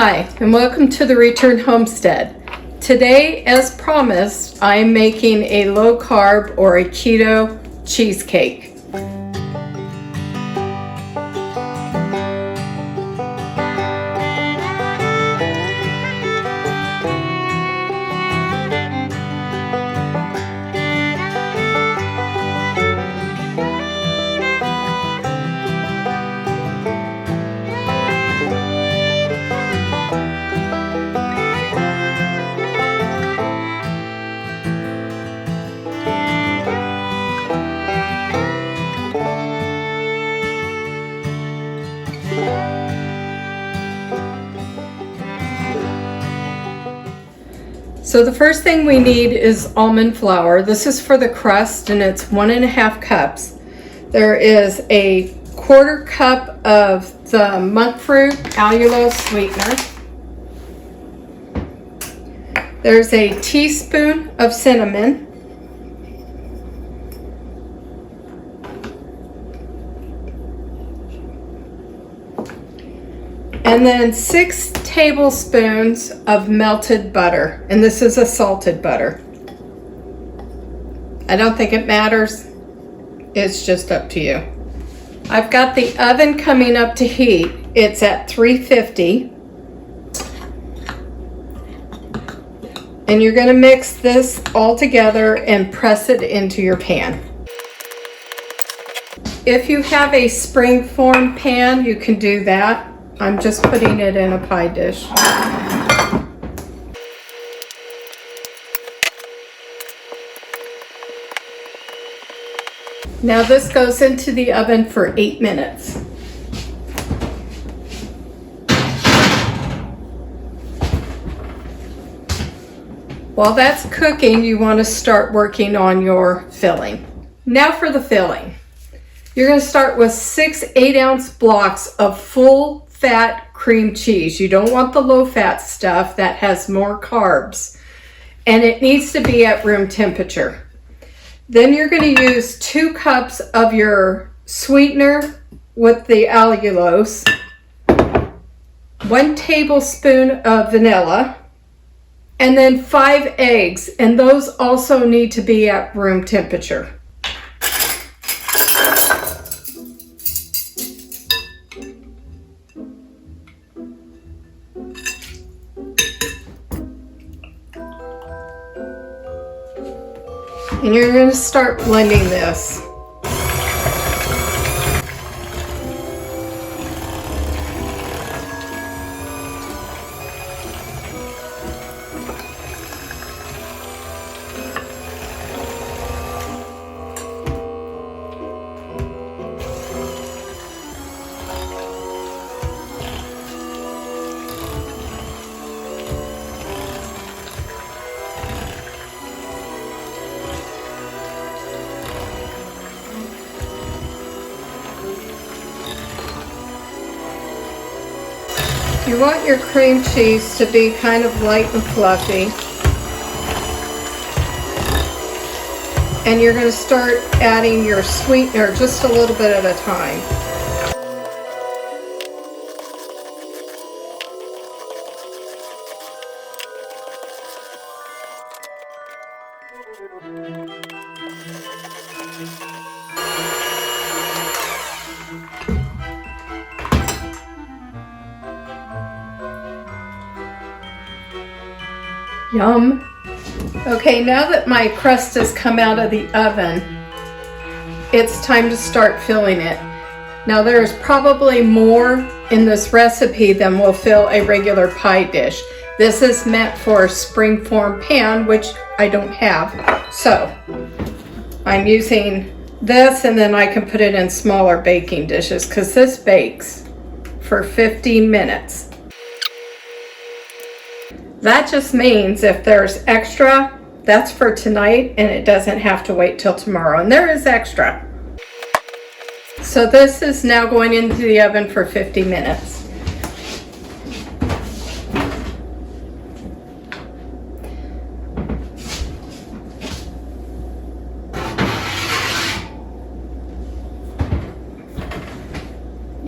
Hi, and welcome to the Return Homestead. Today, as promised, I'm making a low-carb or a keto cheesecake. So the first thing we need is almond flour. This is for the crust and it's 1.5 cups. There is a 1/4 cup of the monk fruit allulose sweetener. There's a teaspoon of cinnamon. And then 6 tablespoons of melted butter, and this is a salted butter. I don't think it matters, it's just up to you. I've got the oven coming up to heat. It's at 350. And you're gonna mix this all together and press it into your pan. If you have a spring-form pan, you can do that. I'm just putting it in a pie dish. Now this goes into the oven for 8 minutes. While that's cooking, you want to start working on your filling. Now for the filling. You're going to start with 6 8-ounce blocks of full fat cream cheese. You don't want the low fat stuff that has more carbs, and it needs to be at room temperature. Then you're going to use 2 cups of your sweetener with the allulose, 1 tablespoon of vanilla, and then 5 eggs, and those also need to be at room temperature. And you're going to start blending this. You want your cream cheese to be kind of light and fluffy. And you're going to start adding your sweetener just a little bit at a time. Yum. Okay, now that my crust has come out of the oven, it's time to start filling it. Now there's probably more in this recipe than will fill a regular pie dish. This is meant for a spring-form pan, which I don't have. So I'm using this, and then I can put it in smaller baking dishes because this bakes for 15 minutes. That just means if there's extra, that's for tonight, and it doesn't have to wait till tomorrow. And there is extra. So this is now going into the oven for 50 minutes.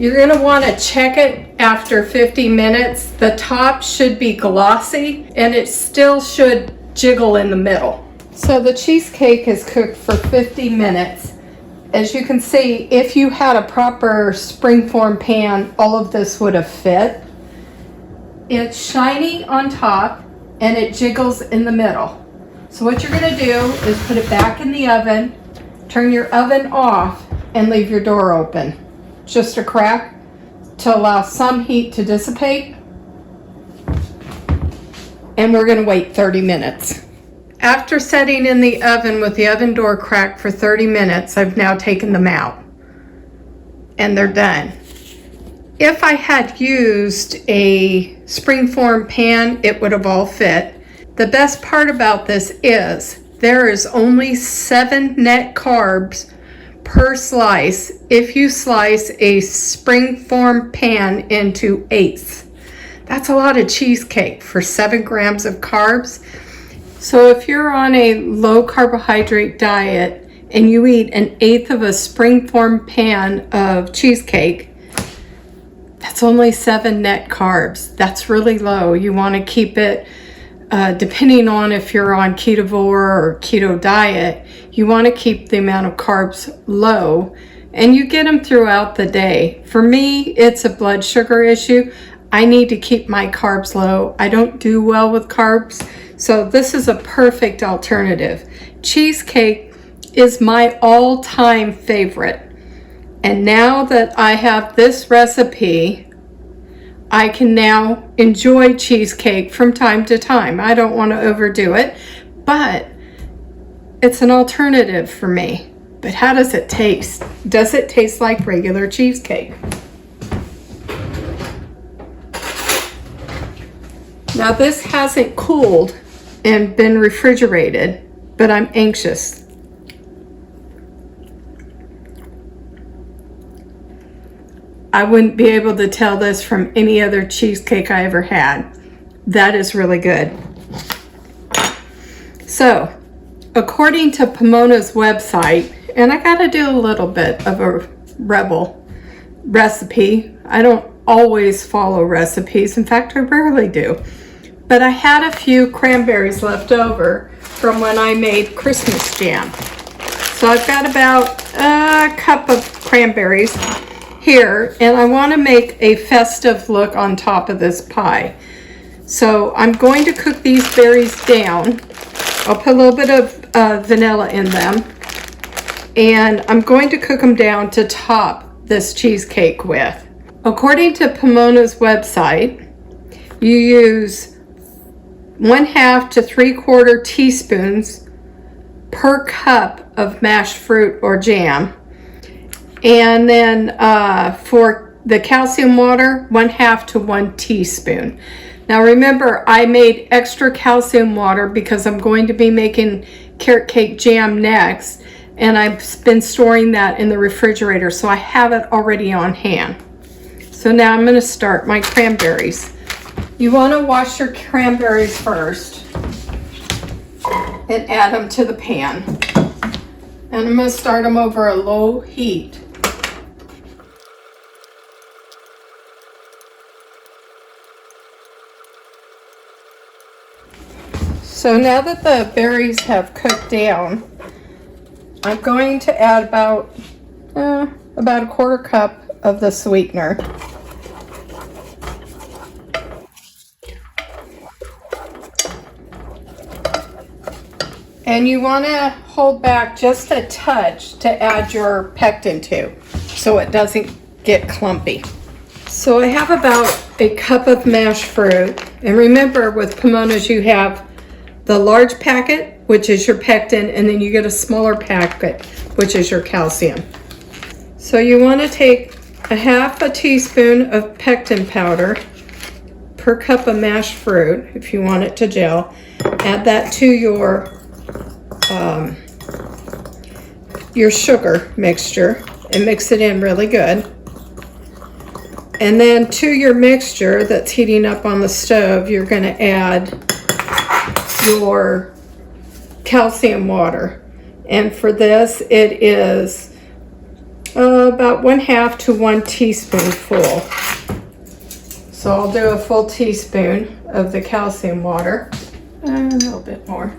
You're going to want to check it after 50 minutes. The top should be glossy and it still should jiggle in the middle. So the cheesecake is cooked for 50 minutes. As you can see, if you had a proper springform pan, all of this would have fit. It's shiny on top and it jiggles in the middle. So what you're going to do is put it back in the oven, turn your oven off, and leave your door open. Just a crack to allow some heat to dissipate. And we're going to wait 30 minutes. After setting in the oven with the oven door cracked for 30 minutes, I've now taken them out. And they're done. If I had used a springform pan, it would have all fit. The best part about this is there is only 7 net carbs per slice if you slice a springform pan into eighths. That's a lot of cheesecake for 7 grams of carbs. So if you're on a low carbohydrate diet and you eat an eighth of a springform pan of cheesecake, that's only 7 net carbs. That's really low. You want to keep it, depending on if you're on ketovore or keto diet, you want to keep the amount of carbs low and you get them throughout the day. For me, it's a blood sugar issue. I need to keep my carbs low. I don't do well with carbs, so this is a perfect alternative. Cheesecake is my all-time favorite. And now that I have this recipe, I can now enjoy cheesecake from time to time. I don't want to overdo it, but it's an alternative for me. But how does it taste? Does it taste like regular cheesecake? Now this hasn't cooled and been refrigerated, but I'm anxious. I wouldn't be able to tell this from any other cheesecake I ever had. That is really good. So, according to Pomona's website, and I gotta do a little bit of a rebel recipe. I don't always follow recipes. In fact, I rarely do. But I had a few cranberries left over from when I made Christmas jam. So I've got about a cup of cranberries here, and I want to make a festive look on top of this pie. So I'm going to cook these berries down. I'll put a little bit of vanilla in them, and I'm going to cook them down to top this cheesecake with. According to Pomona's website, you use 1/2 to 3/4 teaspoons per cup of mashed fruit or jam. And then for the calcium water, 1/2 to 1 teaspoon. Now remember, I made extra calcium water because I'm going to be making carrot cake jam next, and I've been storing that in the refrigerator, so I have it already on hand. So now I'm going to start my cranberries. You want to wash your cranberries first and add them to the pan. And I'm going to start them over a low heat. So now that the berries have cooked down, I'm going to add about a 1/4 cup of the sweetener. And you want to hold back just a touch to add your pectin to, so it doesn't get clumpy. So I have about a cup of mashed fruit. And remember, with Pomona's you have the large packet, which is your pectin, and then you get a smaller packet, which is your calcium. So you want to take a 1/2 teaspoon of pectin powder per cup of mashed fruit, if you want it to gel. Add that to your sugar mixture and mix it in really good. And then to your mixture that's heating up on the stove, you're going to add your calcium water. And for this, it is About 1/2 to 1 teaspoonful. So I'll do a full teaspoon of the calcium water. And a little bit more.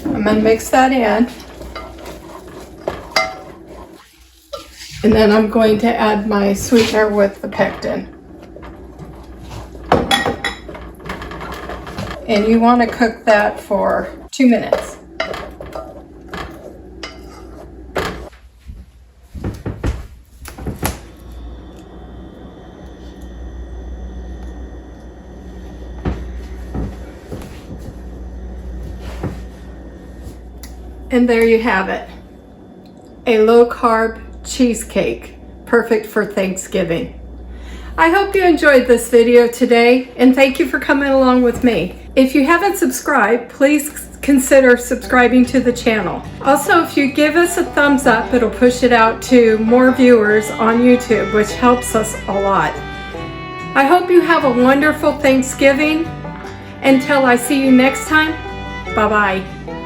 I'm going to mix that in. And then I'm going to add my sweetener with the pectin. And you want to cook that for 2 minutes. And there you have it. A low-carb cheesecake, perfect for Thanksgiving. I hope you enjoyed this video today, and thank you for coming along with me. If you haven't subscribed, please consider subscribing to the channel. Also, if you give us a thumbs up, it'll push it out to more viewers on YouTube, which helps us a lot. I hope you have a wonderful Thanksgiving. Until I see you next time, bye-bye.